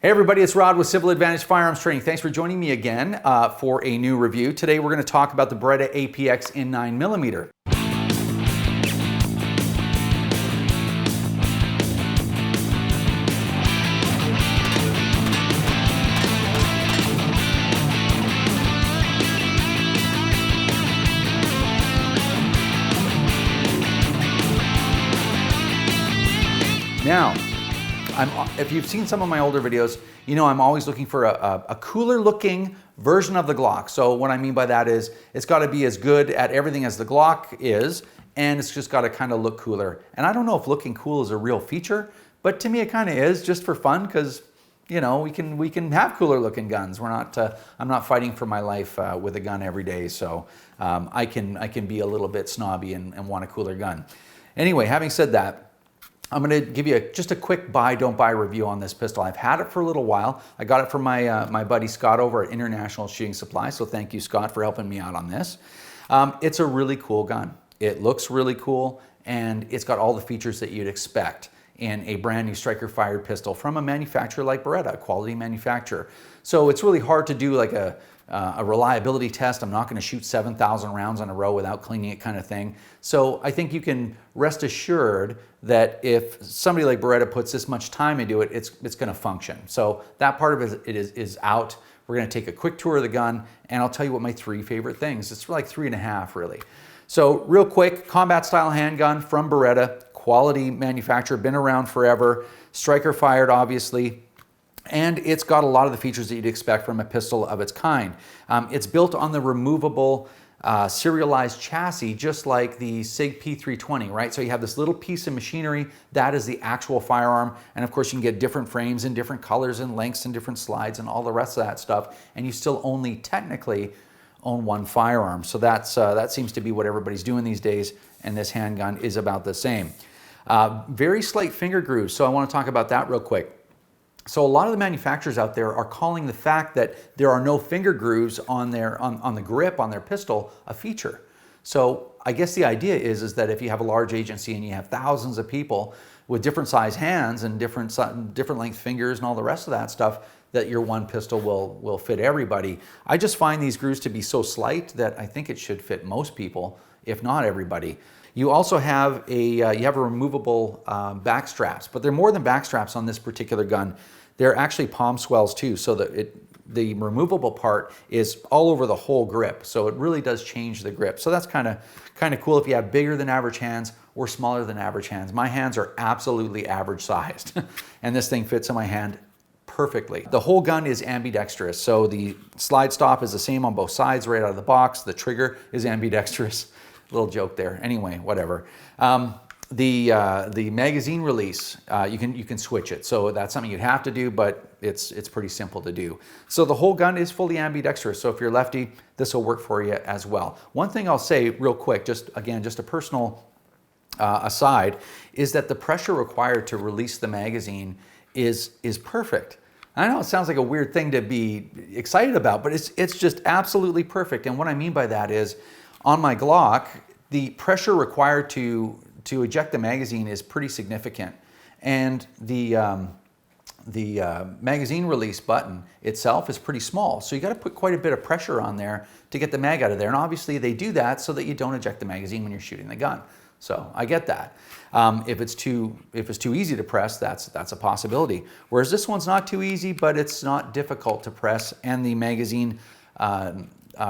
Hey everybody, it's Rod with Civil Advantage Firearms Training. Thanks for joining me again for a new review. Today we're going to talk about the Beretta APX in 9mm. Now, if you've seen some of my older videos, you know I'm always looking for a cooler looking version of the Glock. So what I mean by that is it's got to be as good at everything as the Glock is, and it's just got to kind of look cooler. And I don't know if looking cool is a real feature, but to me it kind of is, just for fun, because you know we can have cooler looking guns. I'm not fighting for my life with a gun every day, so I can be a little bit snobby and want a cooler gun. Anyway, having said that, I'm going to give you just a quick buy, don't buy review on this pistol. I've had it for a little while. I got it from my buddy Scott over at International Shooting Supply, so thank you, Scott, for helping me out on this. It's a really cool gun. It looks really cool, and it's got all the features that you'd expect in a brand new striker-fired pistol from a manufacturer like Beretta, a quality manufacturer. So it's really hard to do like a reliability test. I'm not going to shoot 7,000 rounds in a row without cleaning it, kind of thing. So I think you can rest assured that if somebody like Beretta puts this much time into it, it's going to function. So that part of it is out. We're going to take a quick tour of the gun, and I'll tell you what my 3 favorite things. It's like 3.5 really. So real quick, combat style handgun from Beretta, quality manufacturer, been around forever, striker fired obviously. And it's got a lot of the features that you'd expect from a pistol of its kind. It's built on the removable serialized chassis, just like the SIG P320, right? So you have this little piece of machinery, that is the actual firearm. And of course you can get different frames in different colors and lengths and different slides and all the rest of that stuff. And you still only technically own one firearm. So that seems to be what everybody's doing these days. And this handgun is about the same. Very slight finger grooves. So I want to talk about that real quick. So a lot of the manufacturers out there are calling the fact that there are no finger grooves on the grip on their pistol a feature. So I guess the idea is that if you have a large agency and you have thousands of people with different size hands and different length fingers and all the rest of that stuff, that your one pistol will fit everybody. I just find these grooves to be so slight that I think it should fit most people, if not everybody. You also have a removable back straps, but they're more than back straps on this particular gun. They're actually palm swells too, so that the removable part is all over the whole grip, so it really does change the grip. So that's kind of cool if you have bigger than average hands or smaller than average hands. My hands are absolutely average sized, and this thing fits in my hand perfectly. The whole gun is ambidextrous, so the slide stop is the same on both sides right out of the box. The trigger is ambidextrous. Little joke there. Anyway, whatever. The magazine release, you can switch it. So that's something you'd have to do, but it's pretty simple to do. So the whole gun is fully ambidextrous. So if you're lefty, this will work for you as well. One thing I'll say real quick, just a personal aside, is that the pressure required to release the magazine is perfect. I know it sounds like a weird thing to be excited about, but it's just absolutely perfect. And what I mean by that is, on my Glock, the pressure required to eject the magazine is pretty significant, and the magazine release button itself is pretty small, so you got to put quite a bit of pressure on there to get the mag out of there. And obviously they do that so that you don't eject the magazine when you're shooting the gun. So I get that. If it's too easy to press, that's a possibility. Whereas this one's not too easy, but it's not difficult to press, and the magazine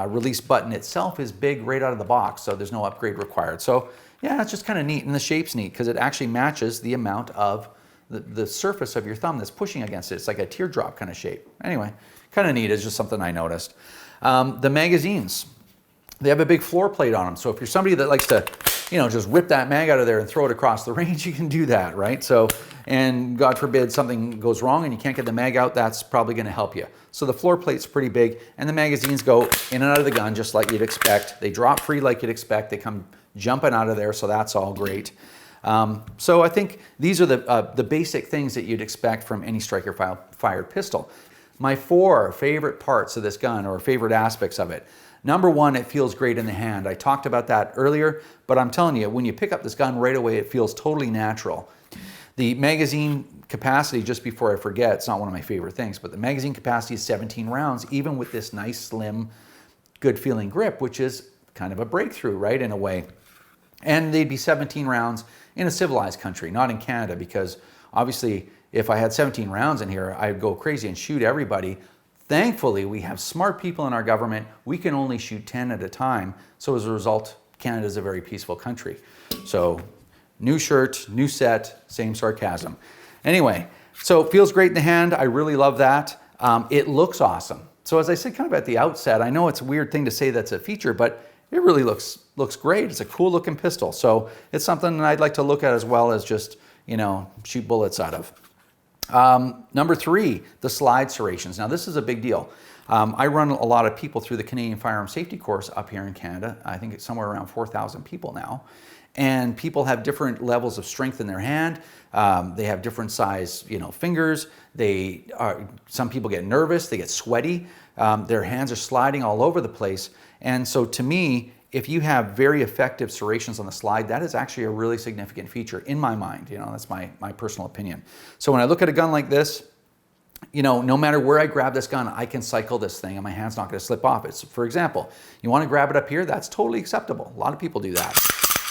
release button itself is big right out of the box, so there's no upgrade required. So yeah, it's just kind of neat, and the shape's neat because it actually matches the amount of the surface of your thumb that's pushing against it. It's like a teardrop kind of shape. Anyway, kind of neat. It's just something I noticed. The magazines, they have a big floor plate on them, so if you're somebody that likes to, you know, just rip that mag out of there and throw it across the range, you can do that, right? So, and God forbid something goes wrong and you can't get the mag out, that's probably going to help you. So the floor plate's pretty big, and the magazines go in and out of the gun just like you'd expect. They drop free like you'd expect. They come jumping out of there, so that's all great. So I think these are the basic things that you'd expect from any striker-fired pistol. My 4 favorite parts of this gun, or favorite aspects of it. Number 1, it feels great in the hand. I talked about that earlier, but I'm telling you, when you pick up this gun right away, it feels totally natural. The magazine capacity, just before I forget, it's not one of my favorite things, but the magazine capacity is 17 rounds, even with this nice, slim, good feeling grip, which is kind of a breakthrough, right, in a way. And they'd be 17 rounds in a civilized country, not in Canada, because obviously if I had 17 rounds in here, I'd go crazy and shoot everybody. Thankfully, we have smart people in our government. We can only shoot 10 at a time. So as a result, Canada is a very peaceful country. So new shirt, new set, same sarcasm. Anyway, so it feels great in the hand. I really love that. It looks awesome. So as I said kind of at the outset, I know it's a weird thing to say that's a feature, but it really looks great. It's a cool looking pistol. So it's something that I'd like to look at as well as just, you know, shoot bullets out of. Number 3, the slide serrations. Now this is a big deal. I run a lot of people through the Canadian Firearm Safety course up here in Canada. I think it's somewhere around 4,000 people now. And people have different levels of strength in their hand. They have different size, you know, fingers. Some people get nervous, they get sweaty. Their hands are sliding all over the place. And so to me, if you have very effective serrations on the slide, that is actually a really significant feature in my mind. You know, that's my personal opinion. So when I look at a gun like this, you know, no matter where I grab this gun, I can cycle this thing and my hand's not going to slip off. It's, for example, you want to grab it up here, that's totally acceptable. A lot of people do that.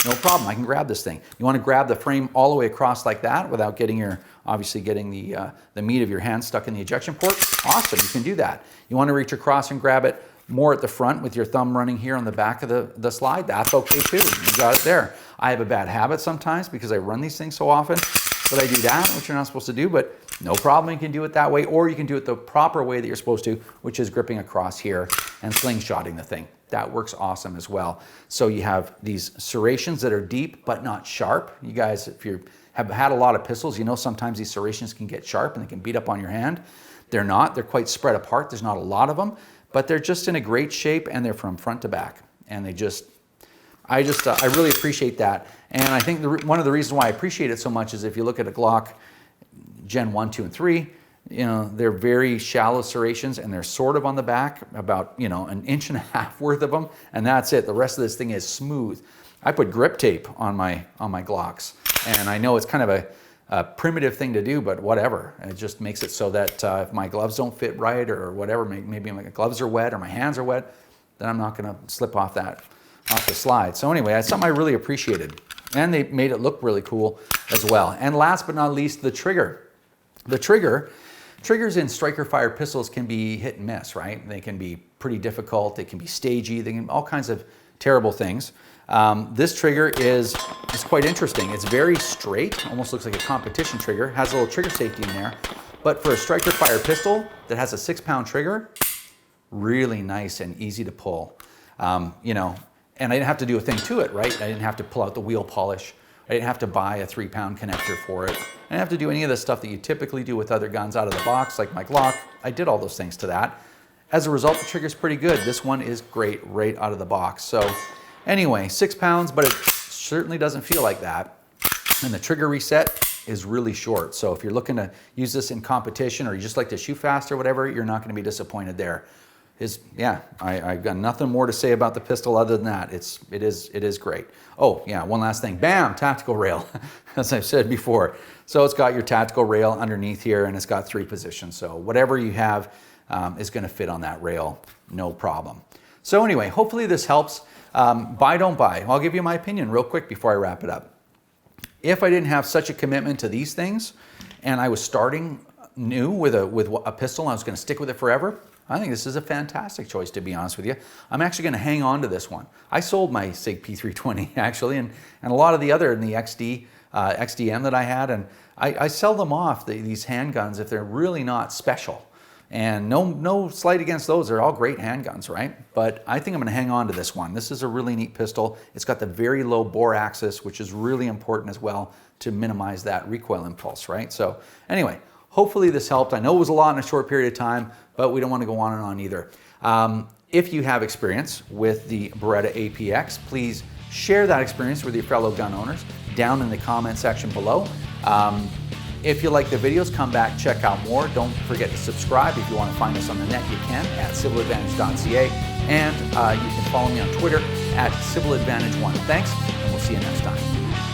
No problem, I can grab this thing. You want to grab the frame all the way across like that without getting obviously getting the meat of your hand stuck in the ejection port? Awesome, you can do that. You want to reach across and grab it more at the front with your thumb running here on the back of the slide? That's okay too, you got it there. I have a bad habit sometimes because I run these things so often, but I do that, which you're not supposed to do, but no problem, you can do it that way, or you can do it the proper way that you're supposed to, which is gripping across here and slingshotting the thing. That works awesome as well. So you have these serrations that are deep but not sharp. You guys, if you have had a lot of pistols, you know sometimes these serrations can get sharp and they can beat up on your hand. They're not, they're quite spread apart. There's not a lot of them, but they're just in a great shape and they're from front to back. And I really appreciate that. And I think one of the reasons why I appreciate it so much is if you look at a Glock Gen 1, 2, and 3, you know, they're very shallow serrations and they're sort of on the back, about, you know, 1.5 inches worth of them, and that's it. The rest of this thing is smooth. I put grip tape on my Glocks, and I know it's kind of a primitive thing to do, but whatever. It just makes it so that if my gloves don't fit right or whatever, maybe my gloves are wet or my hands are wet, then I'm not going to slip off the slide. So anyway, that's something I really appreciated, and they made it look really cool as well. And last but not least, the trigger. The triggers in striker fired pistols can be hit and miss, right? They can be pretty difficult, they can be stagey, they can all kinds of terrible things. This trigger is quite interesting. It's very straight, almost looks like a competition trigger, has a little trigger safety in there, but for a striker fired pistol that has a 6-pound trigger, really nice and easy to pull. You know, and I didn't have to do a thing to it, right? I didn't have to pull out the wheel polish. I didn't have to buy a 3-pound connector for it. I didn't have to do any of the stuff that you typically do with other guns out of the box, like my Glock. I did all those things to that. As a result, the trigger's pretty good. This one is great right out of the box. So anyway, 6 pounds, but it certainly doesn't feel like that. And the trigger reset is really short. So if you're looking to use this in competition or you just like to shoot fast or whatever, you're not going to be disappointed there. I've got nothing more to say about the pistol other than that. It is great. Oh yeah, one last thing. Bam, tactical rail, as I've said before. So it's got your tactical rail underneath here, and it's got 3 positions. So whatever you have is going to fit on that rail, no problem. So anyway, hopefully this helps. Buy, don't buy. I'll give you my opinion real quick before I wrap it up. If I didn't have such a commitment to these things, and I was starting new with a pistol, and I was going to stick with it forever, I think this is a fantastic choice, to be honest with you. I'm actually going to hang on to this one. I sold my SIG P320 actually, and a lot of the other in the XDM that I had, and I sell them off, these handguns, if they're really not special. And no slight against those, they're all great handguns, right? But I think I'm going to hang on to this one. This is a really neat pistol. It's got the very low bore axis, which is really important as well to minimize that recoil impulse, right? So anyway, hopefully this helped. I know it was a lot in a short period of time, but we don't want to go on and on either. If you have experience with the Beretta APX, please share that experience with your fellow gun owners down in the comment section below. If you like the videos, come back, check out more. Don't forget to subscribe. If you want to find us on the net, you can at civiladvantage.ca. And you can follow me on Twitter at civiladvantage1. Thanks, and we'll see you next time.